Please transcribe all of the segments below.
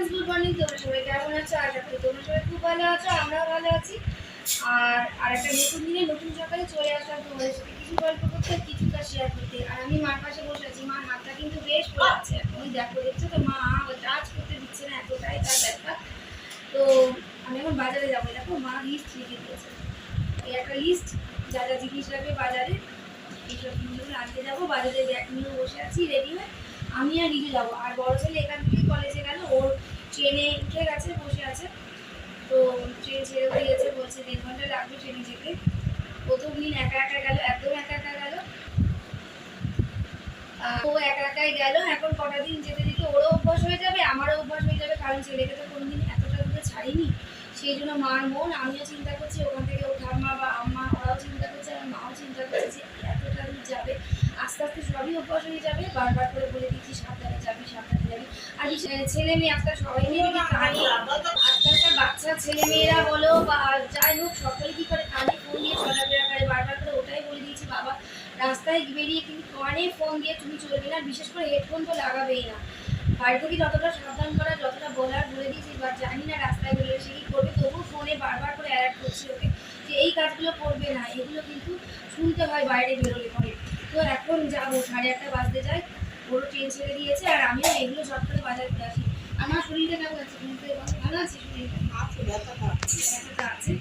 Friends, good morning. তোমরা সবাই কেমন আছো? আশা করি তোমরা সবাই খুব ভালো আছো, আমরাও ভালো আছি। আর একটা নতুন দিনে নতুন সকালে চলে আসলাম তোমাদের সাথে কিছু গল্প করতে, কিছুটা শেয়ার করতে। আর আমি মার পাশে বসে আছি। মার হাতটা কিন্তু বেশ পড়ে আছে এখন, ওই দেখো, দেখছো তো, মা টাচ করতে দিচ্ছে না, এতটাই তার ব্যথা। তো আমি এখন বাজারে যাবো। দেখো মা লিস্ট লিখে দিয়েছে, এই একটা লিস্ট, যা যা জিনিস লাগবে বাজারে, এইসব জিনিসগুলো আনতে যাবো। বাজারে ব্যাগ নিয়ে বসে আছি রেডি হয়ে। আমি আর রিজু যাবো। আর বড় ছেলে এখান থেকে কলেজে গেল, ওর ট্রেনে উঠে গেছে, বসে আছে। তো ট্রেন ছেড়ে দিয়েছে, বলছে 1.5 ঘন্টা লাগবে ট্রেনে যেতে। প্রথম দিন একা একা গেল, একদম একা একা গেল। ও একা একাই গেল। এখন কটা দিন যেতে যেতে ওরও অভ্যাস হয়ে যাবে, আমারও অভ্যাস হয়ে যাবে, কারণ ছেলেকে তো কোনোদিন এতটা দূরে ছাড়িনি। সেই জন্য মার মন, আমিও চিন্তা করছি, ওখান থেকে ওর ঠাম্মা বা আম্মা ওরাও চিন্তা করছে, আমার মাও চিন্তা করছে যে এতটা দূর যাবে। আস্তে আস্তে সবই অভ্যাস হয়ে যাবে। বারবার করে বলে দিচ্ছি সাবধানে যাবি, সাবধানে যাবি। আর ছেলে মেয়ে আজকাল সবাই মিলে কানে, আজকালকার বাচ্চা ছেলে মেয়েরা বলো বা যাই হোক, সকলে কি করে কানে ফোন দিয়ে চলাফেরা করে। বারবার করে ওটাই বলে দিয়েছি, বাবা রাস্তায় বেরিয়ে কিন্তু কানে ফোন দিয়ে তুমি চলবে না, বিশেষ করে হেডফোন তো লাগাবেই না। বাড়ি থেকে যতটা সাবধান করা, যতটা বলার বলে দিয়েছি, বা জানি না রাস্তায় বেরোলে সে কি করবে, তবু ফোনে বারবার করে অ্যালার্ট করছি ওকে যে এই কাজগুলো করবে না, এগুলো কিন্তু শুনতে হয় বাইরে বেরোলে পরে। তো এখন যাবো, 8:30 বাজতে যায়, ওরও ট্রেন ছেড়ে দিয়েছে, আর আমিও এগুলো সব করে বাজারতে আসি। আমার শরীরটা কেমন আছে? কিন্তু ভালো আছে, শরীরটা ব্যথাটা আছে।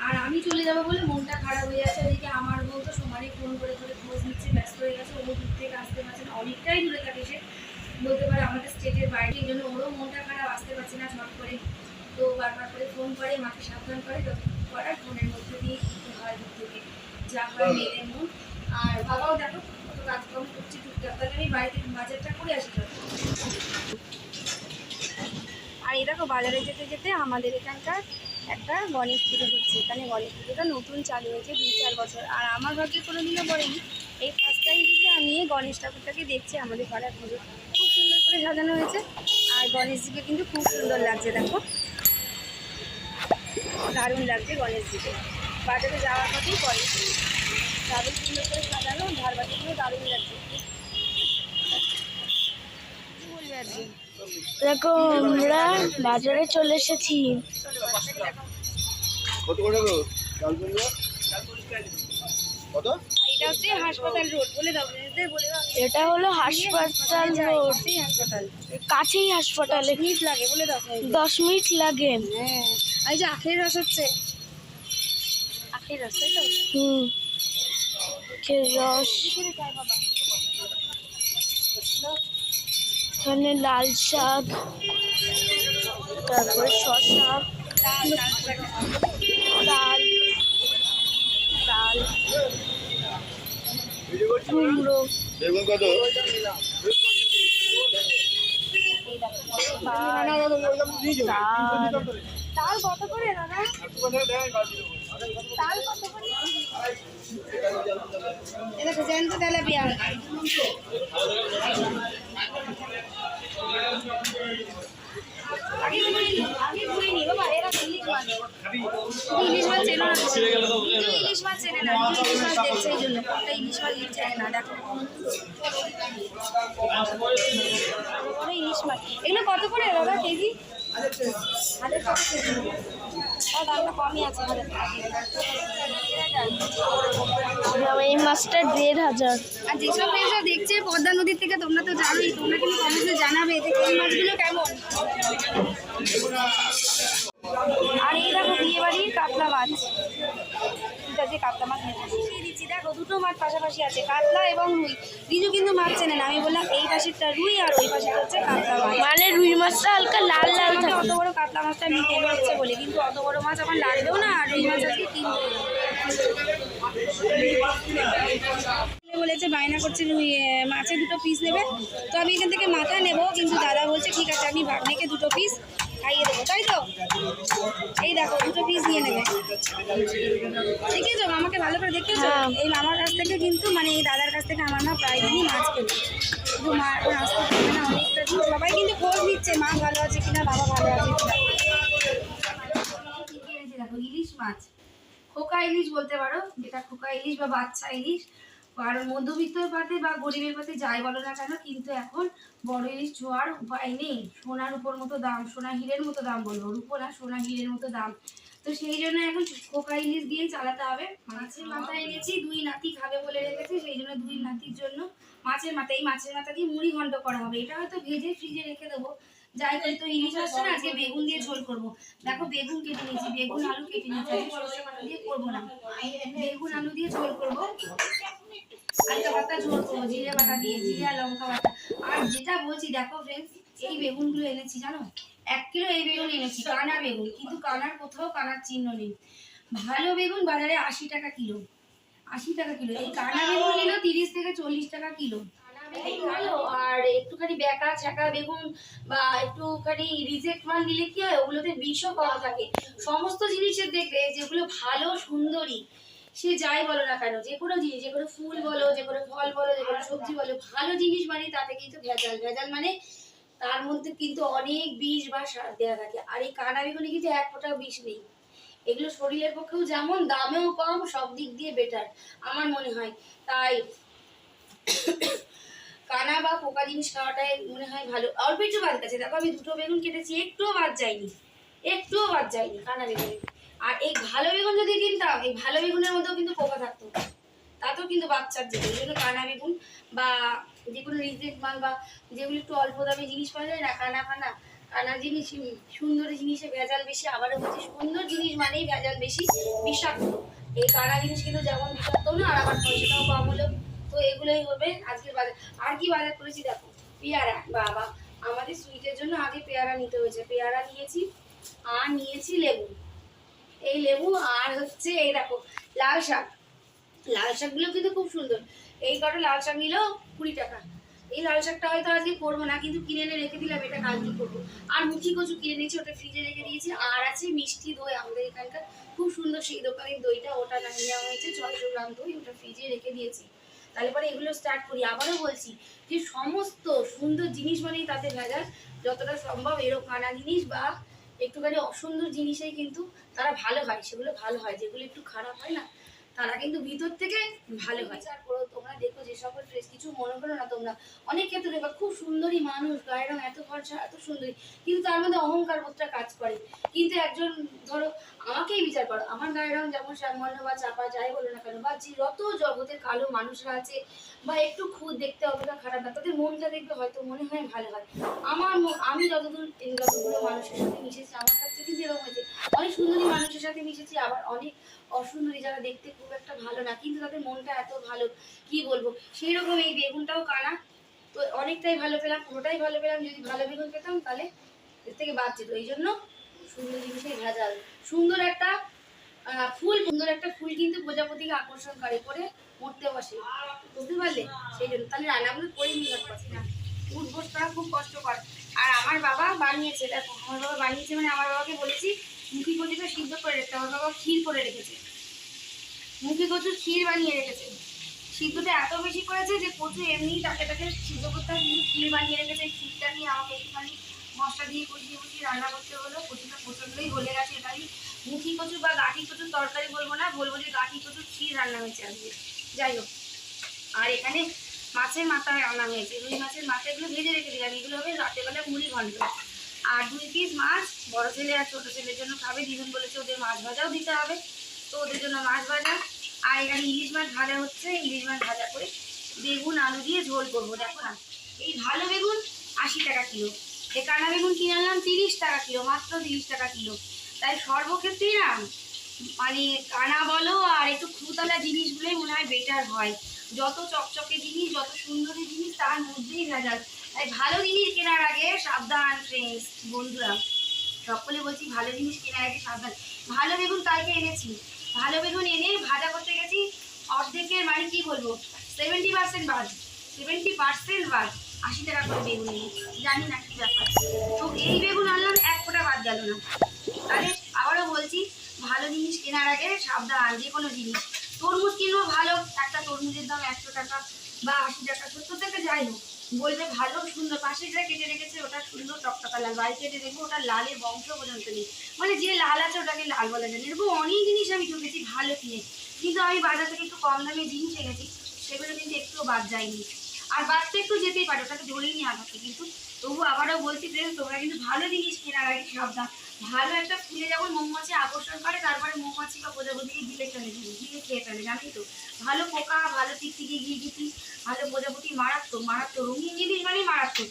আর আমি চলে যাবো বলে মনটা খারাপ হয়ে যাচ্ছে। ওদিকে আমার বউ তো সমানে ফোন করে করে খোঁজ নিচ্ছে, ব্যস্ত হয়ে গেছে। ও দূর থেকে আসতে পারছে না, অনেকটাই দূরে থাকে সে, বলতে পারে আমাদের স্টেটের বাইরে। এই জন্য ওরও মনটা খারাপ, আসতে পারছে না ঝট করে। তো বারবার করে ফোন করে, মাকে সাবধান করে, যত করার ফোনের মধ্যে দিয়ে করতে হয় দূর থেকে, যা হয় মেয়েদের মন। আর বাবাও দেখো কত কাজকর্ম করছে টুকটাক, তাহলে আমি বাড়িতে বাজারটা করে আসি। আর এই দেখো বাজারে যেতে যেতে আমাদের এখানকার একটা গণেশ পুজো হচ্ছে। এখানে গণেশ পুজোটা নতুন চালু হয়েছে 2-4 বছর, আর আমার ভাগ্যে কোনোদিনও পড়েনি। এই ফার্স্ট টাইম কিন্তু আমি এই গণেশ ঠাকুরটাকে দেখছি আমাদের পাড়ার পুজো। খুব সুন্দর করে সাজানো হয়েছে, আর গণেশজিকে কিন্তু খুব সুন্দর লাগছে। দেখো দারুণ লাগছে গণেশজিকে। বাজারে যাওয়ার পথেই গণেশ দারুণ সুন্দর করে সাজানো, ধারবাটিগুলো দারুণ লাগছে। কি বলবে আজকে? দেখো আমরা বাজারে চলে এসেছি। এটা হচ্ছে হাসপাতাল রোড, বলে দাও, বলে দাও। এটা হলো হাসপাতাল রোড, হাসপাতাল কাছেই হাসপাতাল, 10 মিনিট লাগে, বলে দাও। 10 মিনিট লাগে। হ্যাঁ, এই যে আখের রস হচ্ছে, আখের রস, তাই তো? রস, এখানে লাল শাক, তারপরে শসা, ডাল, ডাল, কুমড়ো, তাল কত করে দাদা? তাল কত করে? এটা তো জ্যান্ত তেলাপিয়া। আগে ঘুরে নি বাবা, এরা ইলিশ মাছ, ইলিশ মাছ চেনে না, ইলিশ মাছ চেনে না, ইলিশ মাছ দেখছে, এই জন্য কোনটা ইলিশ মাছ চেনে না। দেখো ইলিশ মাছ, এগুলো কত করে দাদা কেজি? 1000 টাকা কেজি। দামটা কমই আছে। এই মাছটা 1500। আর যেসব মেয়েরা দেখছে পদ্মা নদীর থেকে, তোমরা তো জানোই, তোমরা কিন্তু কমেন্টে জানাবে যে এই মাছগুলো কেমন। আর এই দেখো বিয়ে বাড়ির কাতলা মাছ, ঠিক আছে, কাতলা মাছ দিয়ে দিচ্ছি। দেখো দুটো মাছ পাশাপাশি আছে, কাতলা এবং রুই। রিজু কিন্তু মাছ চেনে না, আমি বললাম এই পাশেরটা রুই আর ওই পাশেরটা হচ্ছে কাতলা মাছ। মানে রুই মাছটা হালকা লাল লাল থাকে। অত বড় কাতলা মাছটা নিতে হচ্ছে বলে, কিন্তু অত বড় মাছ আমার লাগবেও না, আর রুই মাছ আজকে কিনতে বলেছে, বায়না করছে মাছের 2 পিস নেবে। তো আমি এখান থেকে মাথা নেব, কিন্তু দাদা বলছে ঠিক আছে, আমি ভাগ্নিকে 2 পিস খাইয়ে দেবো, তাই তো? এই দেখো 2 পিস নিয়ে নেবে, দেখেছো মামাকে ভালো করে দেখেছো? এই মামার কাছ থেকে কিন্তু, মানে এই দাদার কাছ থেকে আমার মা প্রায় দিনই মাছ কেনে। কিন্তু মা এখন আসতে পারবে না অনেকটা দিন। সবাই কিন্তু খোঁজ নিচ্ছে মা ভালো আছে কিনা, বাবা ভালো আছে কিনা। দেখো ইলিশ মাছ, খোকা ইলিশ বলতে পারো, যেটা খোকা ইলিশ বা বাচ্চা ইলিশ, কারণ মধ্যবিত্তর পাতে বা গরিবের পাতে যাই বলো না কেন, কিন্তু এখন বড় ইলিশ ছোঁয়ার উপায় নেই। সোনার উপর মতো দাম, সোনা হিরের মতো দাম, বলবো রূপো না, সোনা হিরের মতো দাম। তো সেই জন্য এখন কোকা ইলিশ দিয়েই চালাতে হবে। মাছের মাথা এনেছি, 2 নাতি খাবে বলে রেখেছি, সেই জন্য 2 নাতির জন্য মাছের মাথা, এই মাছের মাথা দিয়ে মুড়ি ঘন্ট করা হবে। এটা হয়তো ভেজে ফ্রিজে রেখে দেবো। যাই করি, তো ইলিশ আসছে না, আজকে বেগুন দিয়ে ঝোল করবো। দেখো বেগুন কেটে নিয়েছি, বেগুন আলু কেটে নিয়েছি, আজকে সরষে বাটা দিয়ে করবো না, বেগুন আলু দিয়ে ঝোল করবো। হালকা পাতা ঝোল করবো জিরে বাটা দিয়ে, জিরে আর লঙ্কা বাটা। আর যেটা বলছি দেখো ফ্রেন্ডস, এই বেগুনগুলো এনেছি জানো, 1 কিলো এই বেগুন এনেছি, কানা বেগুন, কিন্তু কানার কোথাও কানার চিহ্ন নেই। ভালো বেগুন বাজারে 80 টাকা কিলো, 80 টাকা কিলো। এই কানা বেগুন নিল 30 থেকে 40 টাকা কিলো। ভালো, আর একটুখানি বেকা ছ্যাঁকা বেগুন বা একটুখানি রিজেক্ট মাল নিলে কি হয়, ওগুলোতে বিষও কম থাকে। সমস্ত জিনিসের দেখবে যেগুলো ভালো সুন্দরী, সে যাই বলো না কেন, যে কোনো জিনিস, যে কোনো ফুল বলো, যে কোনো ফল বলো, যে কোনো সবজি বলো, ভালো জিনিস মানে তাতে কিন্তু ভেজাল। ভেজাল মানে তার মধ্যে কিন্তু অনেক বিষ বা সার দেওয়া থাকে। আর এই কানা বেগুনে কিন্তু 1 ফোঁটাও বিষ নেই। এগুলো শরীরের পক্ষেও যেমন, দামেও কম, সব দিক দিয়ে বেটার আমার মনে হয়। তাই কানা বা পোকা জিনিস খাওয়াটাই মনে হয় ভালো। অল্প একটু বাদ গেছে, দেখো আমি 2টো বেগুন কেটেছি, একটুও বাদ যায়নি, একটুও বাদ যায়নি কানা বেগুনে। আর এই ভালো বেগুন যদি কিনতাম, এই ভালো বেগুনের মধ্যেও কিন্তু পোকা থাকতো, তাতেও কিন্তু বাচ্চার যেত। ওই জন্য কানা বেগুন বা যে কোনো রিজেক্ট মাল বা যেগুলো একটু অল্প দামে জিনিস পাওয়া যায় না, কানা কানা কানা জিনিস, সুন্দর জিনিসে ভেজাল বেশি। আবারও বলছি, সুন্দর জিনিস মানেই ভেজাল বেশি, বিষাক্ত। এই কানা জিনিস কিন্তু যেমন বিষাক্ত না, আর আমার পয়সাটাও কম হলো। তো এগুলোই হবে আজকের বাজার। আর কি বাজার করেছি দেখো, পেয়ারা, বাবা আমাদের সুইটের জন্য আগে পেয়ারা নিতে হয়েছে, পেয়ারা নিয়েছি, আর নিয়েছি লেবু, এই লেবু, আর হচ্ছে এই দেখো লাল শাক। লাল শাকগুলো কিন্তু খুব সুন্দর, এই কটা লাল শাক নিলেও 20 টাকা। এই লাল শাকটা হয়তো আজকে করবো না, কিন্তু কিনে এনে রেখে দিলাম, এটা কালকে করবো। আর মুখি কচু কিনে নিয়েছি, ওটা ফ্রিজে রেখে দিয়েছি। আর আছে মিষ্টি দই, আমাদের এখানকার খুব সুন্দর সেই দোকানের দইটা, ওটা না নেওয়া হয়েছে 600 গ্রাম দই, ওটা ফ্রিজে রেখে দিয়েছি। তাহলে পরে এগুলো স্টার্ট করি। আবারও বলছি যে সমস্ত সুন্দর জিনিস মানেই তাতে ভেজাল। যতটা সম্ভব এরকম কানা জিনিস বা একটুখানি অসুন্দর জিনিসেই কিন্তু তারা ভালো হয়, সেগুলো ভালো হয়। যেগুলো একটু খারাপ হয় না, তারা কিন্তু ভিতর থেকে ভালো হয়। আর করো তোমরা, দেখো যে সকল ড্রেস, কিছু মনে করো না তোমরা, অনেক ক্ষেত্রে দেখবা খুব সুন্দরী মানুষ, গায়ের রং এত ফর্সা, এত সুন্দরী, কিন্তু তার মধ্যে অহংকার বোধটা কাজ করে। কিন্তু একজন, ধরো আমাকেই বিচার করো, আমার গায়ের রং যেমন শ্যামবর্ণ বা চাপা যাই বলো না কেন, বা যে যত জগতের কালো মানুষরা আছে, বা একটু খুদ দেখতে অতটা খারাপ না, তাদের মনটা দেখবে হয়তো মনে হয় ভালো হয়। আমি যতগুলো মানুষের সাথে মিশেছি, আমার কাছে কিন্তু এরকম হয়েছে, অনেক সুন্দরী মানুষের সাথে মিশেছি, আবার অনেক অসুন্দরী যারা দেখতে খুব একটা ভালো না, কিন্তু তাদের মনটা এত ভালো, কি বলবো। সেই রকম এই বেগুনটাও কানা, তো অনেকটাই ভালো পেলাম, পুরোটাই ভালো পেলাম। যদি ভালো বেগুন পেতাম তাহলে এর থেকে বাদ যেত। এই জন্য সুন্দর জিনিসেই ভেজাল। সুন্দর একটা ফুল, সুন্দর একটা ফুল কিন্তু প্রজাপতিকে আকর্ষণ করে, করে মরতে বসে, বুঝতে পারলে? সেই জন্য তাহলে রান্নাগুলো করে নিতে পারছি না, উঠবোস করা খুব কষ্টকর। আর আমার বাবা বানিয়েছে, দেখো আমার বাবা বানিয়েছে, মানে আমার বাবাকে বলেছি মুখি কচুটা সিদ্ধ করে রেখেছে, আমার বাবা ক্ষীর করে রেখেছে, মুখি কচুর ক্ষীর বানিয়ে রেখেছে। সিদ্ধটা এত বেশি করেছে যে কচু এমনি তাকে তাকে সিদ্ধ করতে হয়, কিন্তু ক্ষীর বানিয়ে রেখেছে। ক্ষীরটা নিয়ে আমাকে একটুখানি মশলা দিয়ে কষিয়ে কষিয়ে রান্না করতে হলো। কচুটা প্রচণ্ডই গলে গেছে। এটাই মুখি কচু বা গাঠি কচুর তরকারি বলবো না, বলবো যে গাঠি কচুর ক্ষীর রান্না হয়েছে আজকে। যাই হোক, আর এখানে মাছের মাথা রান্না হয়েছে, রুই মাছের মাথাগুলো ভেজে রেখে দিলাম, এগুলো হবে রাতেবেলা মুড়ি ঘন্ট। আর 2 পিস মাছ, বড় ছেলে আর ছোটো ছেলের জন্য খাবে, দিদুন বলেছে ওদের মাছ ভাজাও দিতে হবে, তো ওদের জন্য মাছ ভাজা। আর এখানে ইলিশ মাছ ভাজা হচ্ছে, ইলিশ মাছ ভাজা করে বেগুন আলু দিয়ে ঝোল করবো। দেখো না, এই ভালো বেগুন 80 টাকা কিলো, এই কানা বেগুন কিনে আনলাম 30 টাকা কিলো, মাত্র 30 টাকা কিলো। তাই সর্বক্ষেত্রেই না, মানে কানা বলো আর একটু খুতলা জিনিসগুলোই মনে হয় বেটার হয়। যত চকচকে জিনিস, যত সুন্দরী জিনিস, তার মধ্যেই ভেজাল। তাই ভালো জিনিস কেনার আগে সাবধান ফ্রেন্ডস, বন্ধুরা সকলে বলছি, ভালো জিনিস কেনার আগে সাবধান। ভালো বেগুন কালকে এনেছি, ভালো বেগুন এনে ভাজা করতে গেছি, অর্ধেকের মানে কি বলবো 70% বাদ, 70% বাদ, 80 টাকা করে বেগুন নিয়ে, জানি না কি ব্যাপার। তো এই বেগুন আনলাম, 1 ফোঁটা বাদ গেল না। তাহলে আবারও বলছি, ভালো জিনিস কেনার আগে সাবধান। যে কোনো জিনিস, তরমুজ কিনবো ভালো, একটা তরমুজের দাম 100 টাকা বা 80 টাকা, 70 টাকা, যাই হোক, বলবে ভালো সুন্দর, পাশে যেটা কেটে রেখেছে ওটা সুন্দর টকটকা লাল, বাড়ি কেটে দেখবো ওটা লালের বংশ পর্যন্ত নেই, মানে যে লাল আছে ওটাকে লাল বলা যায় না। এরকম অনেক জিনিস আমি ঠকেছি ভালো কিনে, কিন্তু আমি বাজার থেকে একটু কম দামে জিনিস এনেছি, সেগুলো কিন্তু একটুও বাদ যায়নি। আর বাদ তো একটু যেতেই পারে, ওটাকে ধরেই নিয়ে আসাতে, কিন্তু তবু আবারও বলছি ফ্রেন্ডস, তোমরা কিন্তু ভালো জিনিস কেনার আগে সাবধান। ভালো একটা ফুলে যেমন মৌমাছি আকর্ষণ করে, তারপরে মৌমাছি বা প্রজাপতিকে গিলে ফেলে দিবে, গিলে খেয়ে ফেলে, জানি তো। ভালো পোকা, ভালো টিকটিকি, গিরগিটি, ভালো প্রজাপতি মারাত্মক, মারাত্মক। রঙিন জিনিস মানেই মারাত্মক,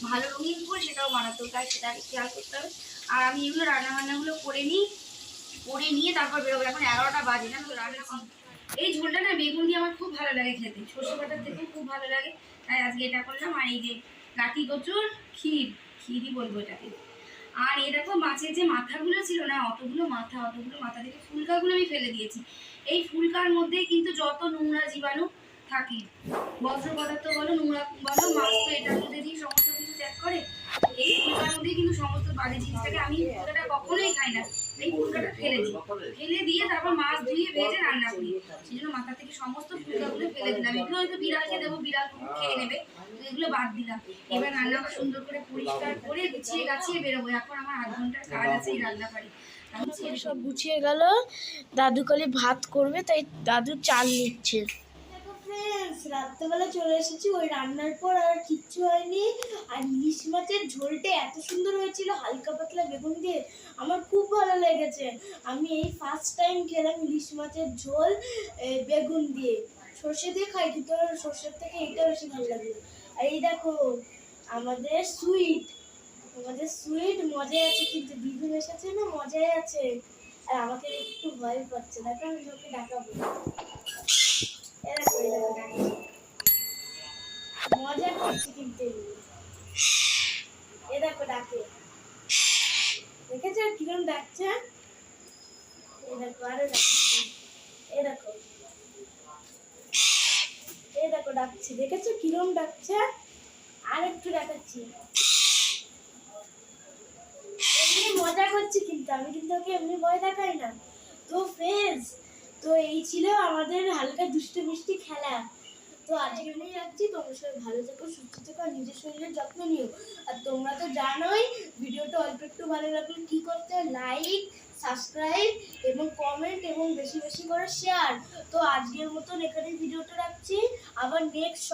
ভালো রঙিন ফুল সেটাও মারাত্মক, তাই সেটা খেয়াল করতে হবে। আর আমি এগুলো রান্নাবান্নাগুলো করে নিই, করে নিয়ে তারপর বেরোবো। এখন 11টা বাজে, জানো তো রান্না। এই ঝোলটা না বেগুন দিয়ে আমার খুব ভালো লাগে খেতে, সর্ষে বাটার থেকেও খুব ভালো লাগে, তাই আজকে এটা করলাম। আর এই যে লাঠি কচুর ক্ষীরই বলবো এটাকে। আর এই দেখো মাছের যে মাথাগুলো ছিল না, অতগুলো মাথা থেকে ফুলকাগুলো আমি ফেলে দিয়েছি। এই ফুলকার মধ্যেই কিন্তু যত নোংরা জীবাণু থাকে, বজ্র পদার্থ বলো, নোংরা বলো, মাছ তো এটার মধ্যে দিয়ে সমস্ত কিছু ত্যাগ করে। এই ফুলকার মধ্যেই কিন্তু সমস্ত বাজে জিনিসটাকে, আমি ফুলকাটা কখনোই খাই না, এই ফুলকাটা ফেলে দিয়ে তারপর মাছ ধুয়ে ভেজে রান্না করি। সেই জন্য মাথা থেকে সমস্ত ফুলকাগুলো ফেলে দিলাম। এগুলো হয়তো বিড়ালকে দেবো, বিড়াল খেয়ে নেবে, এগুলো বাদ দিলাম। এবার রান্নাটা সুন্দর করে পরিষ্কার করে গুছিয়ে গাছিয়ে বেরোবো। এখন আমার 8 ঘন্টার কাজ আছে এই রান্নাঘরে। সব গুছিয়ে গেল, দাদু কালি ভাত করবে, তাই দাদু চাল নিচ্ছে। দেখো ফ্রেন্ডস, রাত্রেবেলা চলে এসেছি, ওই রান্নার পর আর কিচ্ছু হয়নি। আর ইলিশ মাছের ঝোলটা এত সুন্দর হয়েছিল, হালকা পাতলা বেগুন দিয়ে, আমার খুব ভালো লেগেছে। আমি এই ফার্স্ট টাইম খেলাম ইলিশ মাছের ঝোল বেগুন দিয়ে। সর্ষে দিয়ে খাই, কিন্তু সর্ষের থেকে এটা বেশি ভালো লাগে। আর এই দেখো আমাদের সুইট মজাই আছে, কিন্তু দিদুন এসেছে না, মজাই আছে। আর আমাকে একটু ভয় পাচ্ছে, দেখো আমি ওকে ডাকাবো। মজা করছে কিন্তু এ দেখো ডাকে, দেখেছো কিরম ডাকছে? এ দেখো আরো ডাকছে, এ দেখো ডাকছে, দেখেছো কিরম ডাকছে? আর একটু ডাকাচ্ছি, এমনি মজা করছি, কিন্তু আমি কিন্তু ওকে এমনি ভয় দেখাই না। তো ফ্রেন্ডস, তো এই ছিল আমাদের হালকা দুষ্টু মিষ্টি খেলা। তো আজকে আমি রাখছি, তোমরা সবাই ভালো থেকো, সুস্থ থেকো, আর নিজের শরীরের যত্ন নিও। আর তোমরা তো জানোই ভিডিওটা অল্প একটু ভালো লাগলে কি করতে হয়, লাইক, সাবস্ক্রাইব এবং কমেন্ট এবং বেশি বেশি করে শেয়ার। তো আজকের মতন এখানে ভিডিওটা রাখছি, আবার নেক্সট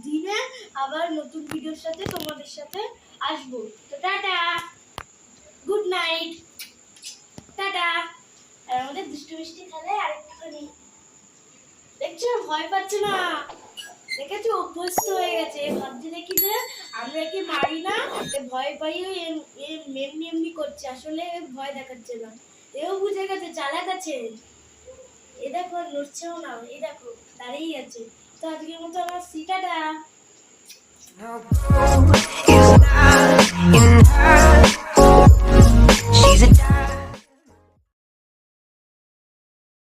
দিনে আবার নতুন ভিডিওর সাথে তোমাদের সাথে আসবো। তো টাটা, গুড নাইট, টাটা। আর আমাদের দুষ্টু মিষ্টি খেলে আরেকটুখানি, দেখছো ভয় পাচ্ছে না, দেখেছো অভ্যস্ত হয়ে গেছে। ভাবছি দেখি যে আমরা একে মারি না, ভয় পাইও এমনি এমনি করছে, আসলে ভয় দেখাচ্ছে না। এও বুঝে গেছে, চালাক আছে। এ দেখো নড়ছেও না, এই দেখো দাঁড়িয়েই আছে। তো আজকের মতো আমার সিটাটা